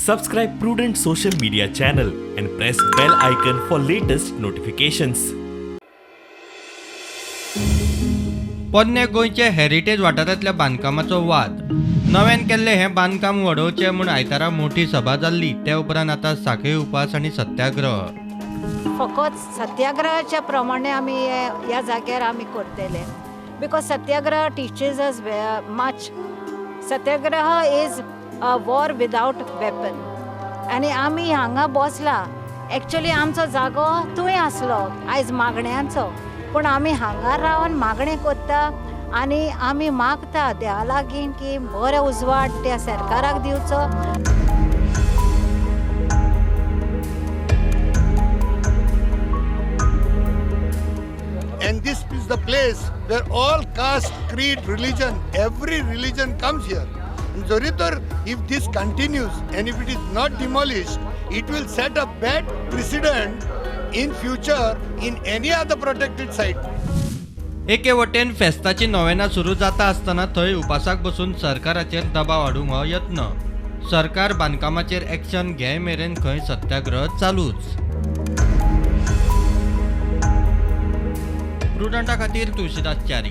Subscribe Prudent social media channel and press bell icon for latest notifications. पोरने गोंयचे heritage वाठारांतल्या बांदकामाचो वाद. नव्यान केल्ले हे बांदकाम वडोवचे म्हूण आयतारा मोठी सभा जाल्ली. ते उपरांत आतां साखळी उपास आनी सत्याग्रह. फकत सत्याग्रहाच्या प्रमाणे आमी ह्या जाग्यार आमी करतले because satyagraha teaches us much. Satyagraha is a war without weapon आनी आमी हांगा बसला. एक्चुअली आमचो जागो थंय आसलो आयज मागण्यांचो, पूण आमी हांगा रावन मागणें करता आनी आमी मागता देवा लागीं की बरो उजवाड त्या सरकाराक दिवचो. And this is the place where all caste, creed, religion, every religion comes here. And Zoritor, if this continues and if it is not demolished, it will set a bad precedent in future in any other protected site. एके वटेन फेस्ताची novena सुरू जाता आसतना थंय उपासाक बसून सरकाराचेर दबाव हाडूंक हो यत्न. सरकार बांदकामाचेर एक्शन घे मेरेन खंय सत्याग्रह चालूच. प्रुडंटा खातीर तुळशीदास च्यारी.